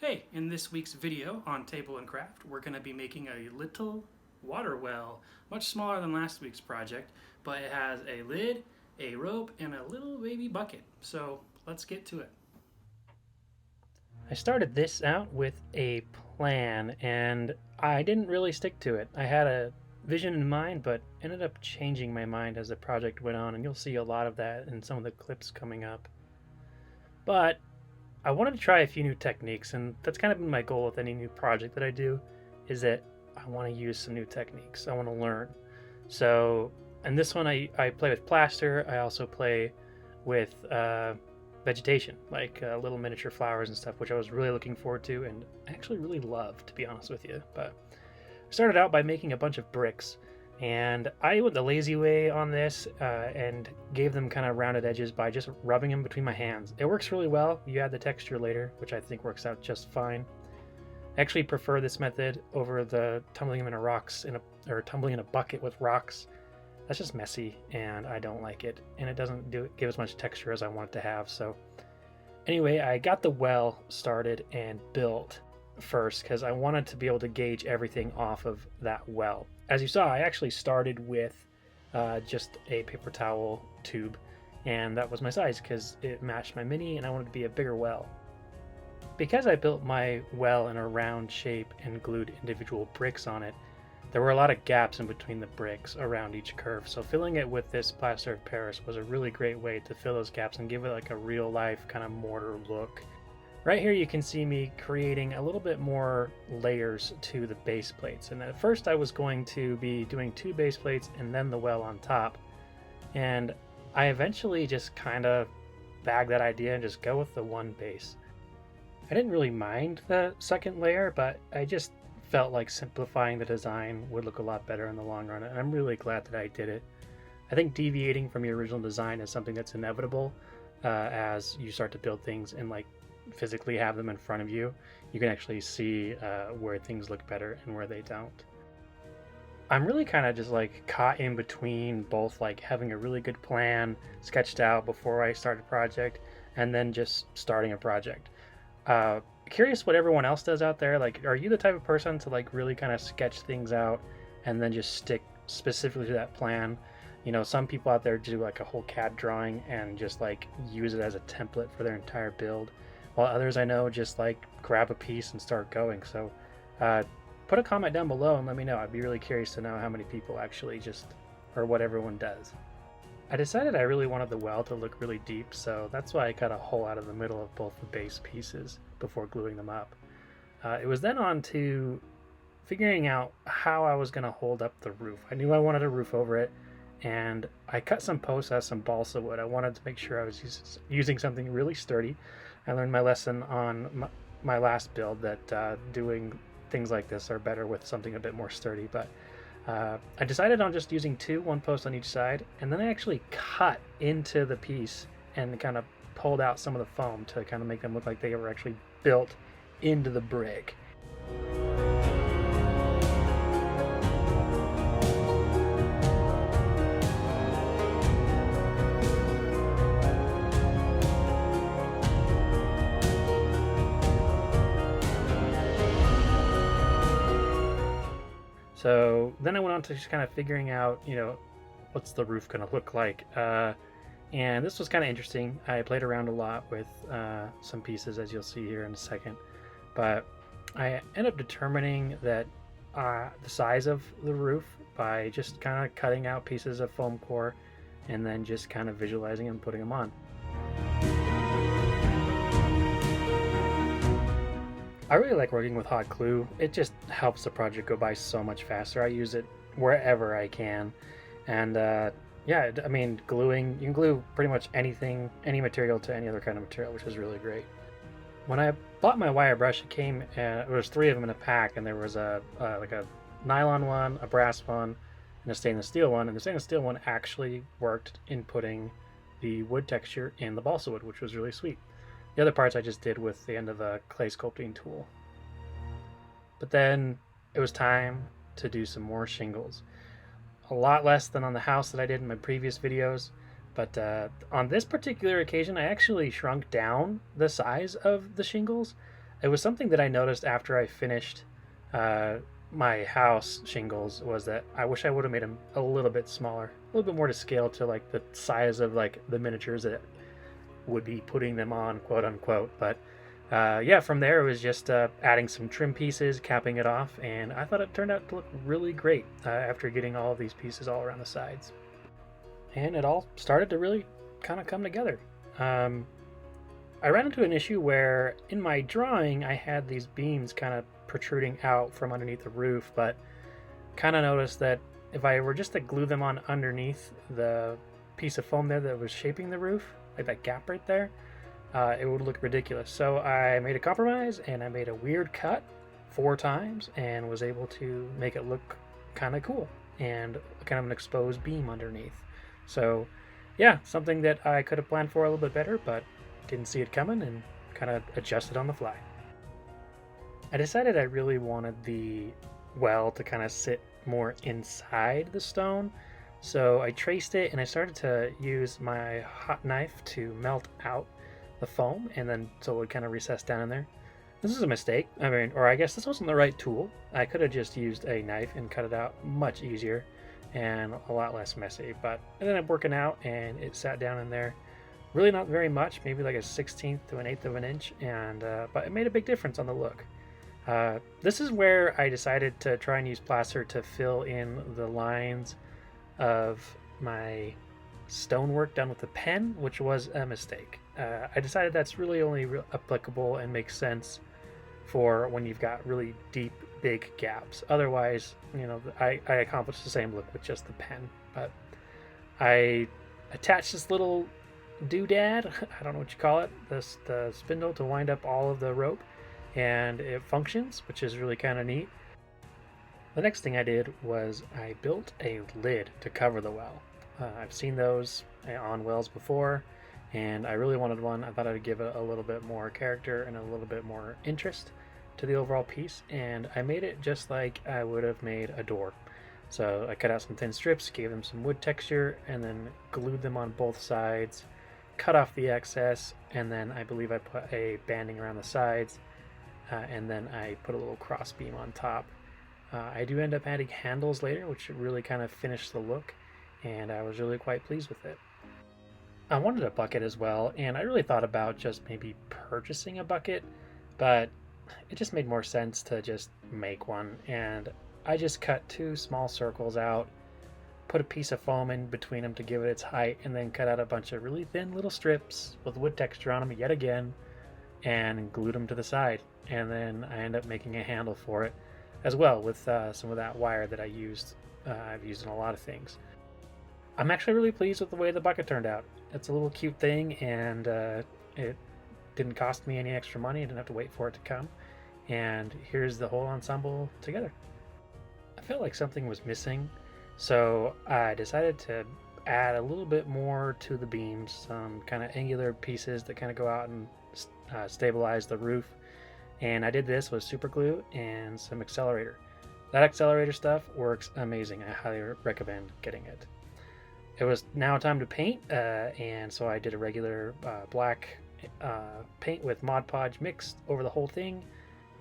Hey, in this week's video on Table and Craft, we're going to be making a little water well, much smaller than last week's project, but it has a lid, a rope, and a little baby bucket. So let's get to it. I started this out with a plan, and I didn't really stick to it. I had a vision in mind, but ended up changing my mind as the project went on, and you'll see a lot of that in some of the clips coming up. But I wanted to try a few new techniques, and that's kind of been my goal with any new project that I do, is that I want to use some new techniques. I want to learn. So, and this one I play with plaster. I also play with vegetation, like little miniature flowers and stuff, which I was really looking forward to and actually really love, to be honest with you. But I started out by making a bunch of bricks, and I went the lazy way on this and gave them kind of rounded edges by just rubbing them between my hands. It works really well. You add the texture later, which I think works out just fine. I actually prefer this method over the tumbling them in tumbling in a bucket with rocks. That's just messy and I don't like it, and it doesn't give as much texture as I want it to have. So anyway, I got the well started and built first because I wanted to be able to gauge everything off of that well. As you saw, I actually started with just a paper towel tube, and that was my size because it matched my mini and I wanted to be a bigger well. Because I built my well in a round shape and glued individual bricks on it, there were a lot of gaps in between the bricks around each curve, so filling it with this plaster of Paris was a really great way to fill those gaps and give it like a real life kind of mortar look. Right here you can see me creating a little bit more layers to the base plates, and at first I was going to be doing 2 base plates and then the well on top, and I eventually just kind of bagged that idea and just go with the 1 base. I didn't really mind the second layer, but I just felt like simplifying the design would look a lot better in the long run, and I'm really glad that I did it. I think deviating from your original design is something that's inevitable as you start to build things and like physically have them in front of you. You can actually see where things look better and where they don't. I'm really kind of just like caught in between both like having a really good plan sketched out before I start a project and then just starting a project. Curious what everyone else does out there. Like, are you the type of person to like really kind of sketch things out and then just stick specifically to that plan? You know, some people out there do like a whole CAD drawing and just like use it as a template for their entire build, while others I know just like grab a piece and start going. So put a comment down below and let me know. I'd be really curious to know how many people actually or what everyone does. I decided I really wanted the well to look really deep, so that's why I cut a hole out of the middle of both the base pieces before gluing them up. It was then on to figuring out how I was going to hold up the roof. I knew I wanted a roof over it, and I cut some posts out of some balsa wood. I wanted to make sure I was using something really sturdy. I learned my lesson on my last build that doing things like this are better with something a bit more sturdy, but I decided on just using 2, 1 post on each side, and then I actually cut into the piece and kind of pulled out some of the foam to kind of make them look like they were actually built into the brick. So then I went on to just kind of figuring out, you know, what's the roof going to look like. And this was kind of interesting. I played around a lot with some pieces, as you'll see here in a second. But I ended up determining that the size of the roof by just kind of cutting out pieces of foam core and then just kind of visualizing and putting them on. I really like working with hot glue. It just helps the project go by so much faster. I use it wherever I can. And yeah, I mean, gluing, you can glue pretty much anything, any material to any other kind of material, which is really great. When I bought my wire brush, there was 3 of them in a pack, and there was like a nylon one, a brass one, and a stainless steel one. And the stainless steel one actually worked in putting the wood texture in the balsa wood, which was really sweet. The other parts I just did with the end of a clay sculpting tool. But then it was time to do some more shingles. A lot less than on the house that I did in my previous videos, but on this particular occasion I actually shrunk down the size of the shingles It was something that I noticed after I finished uh, my house shingles, was that I wish I would have made them a little bit smaller, a little bit more to scale to like the size of like the miniatures that would be putting them on, quote unquote. But yeah, from there it was just adding some trim pieces, capping it off, and I thought it turned out to look really great after getting all of these pieces all around the sides. And it all started to really kind of come together. I ran into an issue where in my drawing I had these beams kind of protruding out from underneath the roof, but kind of noticed that if I were just to glue them on underneath the piece of foam there that was shaping the roof, like that gap right there, it would look ridiculous. So I made a compromise and I made a weird cut 4 times and was able to make it look kind of cool and kind of an exposed beam underneath. So yeah, something that I could have planned for a little bit better, but didn't see it coming and kind of adjusted on the fly. I decided I really wanted the well to kind of sit more inside the stone, so I traced it and I started to use my hot knife to melt out the foam, and then so it would kind of recess down in there. This is a mistake. I mean, or I guess this wasn't the right tool. I could have just used a knife and cut it out much easier and a lot less messy, but it ended up working out and it sat down in there. Really not very much, maybe like a 1/16 to an 1/8 of an inch, and but it made a big difference on the look. This is where I decided to try and use plaster to fill in the lines of my stonework done with a pen, which was a mistake. I decided that's really only applicable and makes sense for when you've got really deep, big gaps. Otherwise, you know, I accomplished the same look with just the pen. But I attached this little doodad, I don't know what you call it, the spindle to wind up all of the rope, and it functions, which is really kind of neat. The next thing I did was I built a lid to cover the well. I've seen those on wells before, and I really wanted one. I thought I'd give it a little bit more character and a little bit more interest to the overall piece, and I made it just like I would have made a door. So I cut out some thin strips, gave them some wood texture, and then glued them on both sides, cut off the excess, and then I believe I put a banding around the sides, and then I put a little cross beam on top. I do end up adding handles later, which really kind of finished the look, and I was really quite pleased with it. I wanted a bucket as well, and I really thought about just maybe purchasing a bucket, but it just made more sense to just make one, and I just cut 2 small circles out, put a piece of foam in between them to give it its height, and then cut out a bunch of really thin little strips with wood texture on them yet again, and glued them to the side. And then I end up making a handle for it as well with some of that wire that I've used in a lot of things. I'm actually really pleased with the way the bucket turned out. It's a little cute thing, and it didn't cost me any extra money. I didn't have to wait for it to come. And here's the whole ensemble together. I felt like something was missing, so I decided to add a little bit more to the beams, some kind of angular pieces that kind of go out and stabilize the roof. And I did this with super glue and some accelerator. That accelerator stuff works amazing. I highly recommend getting it. It was now time to paint, and so I did a regular black paint with Mod Podge mixed over the whole thing,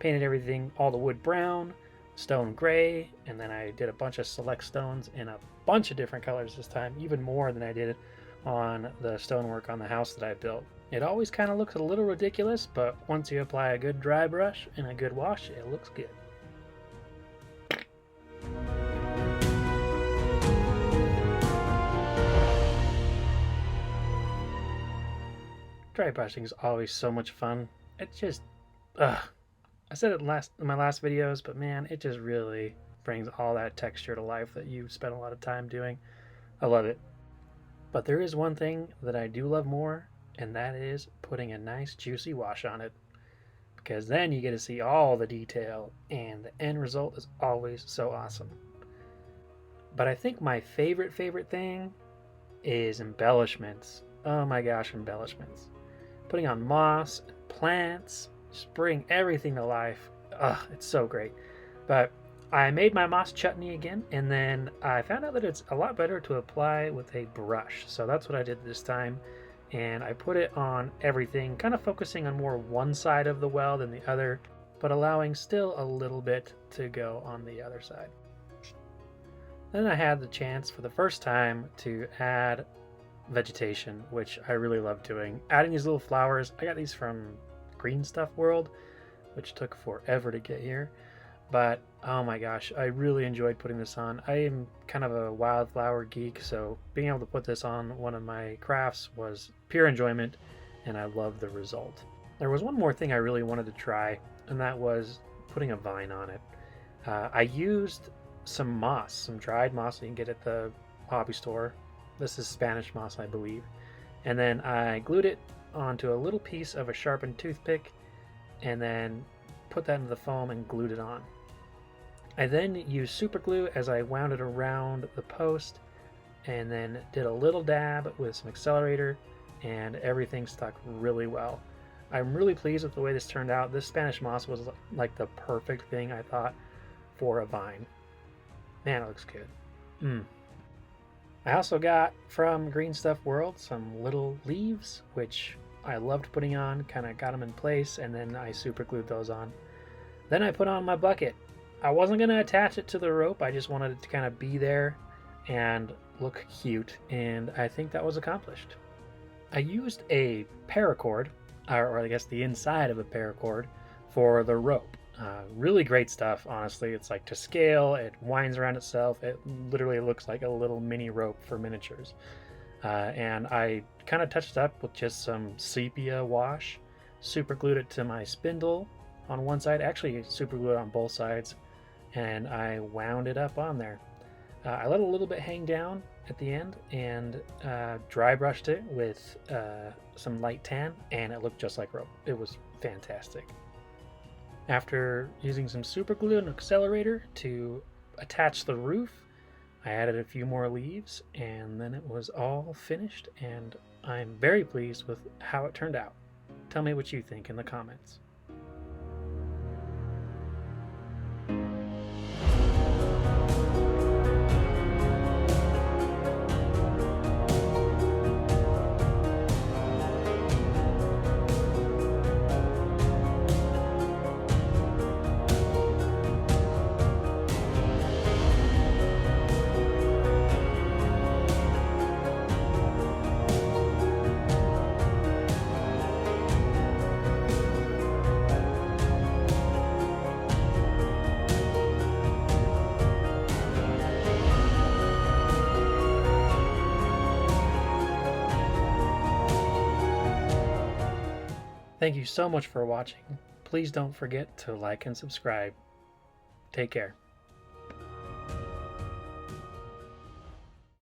painted everything, all the wood brown, stone gray, and then I did a bunch of select stones in a bunch of different colors this time, even more than I did on the stonework on the house that I built. It always kind of looks a little ridiculous, but once you apply a good dry brush and a good wash, it looks good. Dry brushing is always so much fun. It just, I said it in my last videos, but man, it just really brings all that texture to life that you spent a lot of time doing. I love it. But there is one thing that I do love more, and that is putting a nice juicy wash on it. Because then you get to see all the detail, and the end result is always so awesome. But I think my favorite thing is embellishments. Oh my gosh, embellishments. Putting on moss, plants, just bring everything to life. It's so great. But I made my moss chutney again, and then I found out that it's a lot better to apply with a brush. So that's what I did this time. and I put it on everything, kind of focusing on more one side of the well than the other, but allowing still a little bit to go on the other side. Then I had the chance for the first time to add vegetation, which I really love doing. Adding these little flowers, I got these from Green Stuff World, which took forever to get here. But oh my gosh, I really enjoyed putting this on. I am kind of a wildflower geek, so being able to put this on one of my crafts was pure enjoyment, and I love the result. There was one more thing I really wanted to try, and that was putting a vine on it. I used some moss, some dried moss that you can get at the hobby store. This is Spanish moss, I believe. And then I glued it onto a little piece of a sharpened toothpick, and then put that into the foam and glued it on. I then used super glue as I wound it around the post, and then did a little dab with some accelerator, and everything stuck really well. I'm really pleased with the way this turned out. This Spanish moss was like the perfect thing, I thought, for a vine. Man, it looks good. I also got from Green Stuff World some little leaves, which I loved putting on, kind of got them in place, and then I super glued those on. Then I put on my bucket. I wasn't going to attach it to the rope, I just wanted it to kind of be there and look cute, and I think that was accomplished. I used a paracord, or I guess the inside of a paracord, for the rope. Really great stuff, honestly. It's like to scale, it winds around itself, it literally looks like a little mini rope for miniatures. And I kind of touched it up with just some sepia wash, super glued it to my spindle on one side, actually super glued it on both sides, and I wound it up on there. I let a little bit hang down at the end and dry brushed it with some light tan, and it looked just like rope. It was fantastic. After using some super glue and accelerator to attach the roof, I added a few more leaves, and then it was all finished, and I'm very pleased with how it turned out. Tell me what you think in the comments. Thank you so much for watching. Please don't forget to like and subscribe. Take care.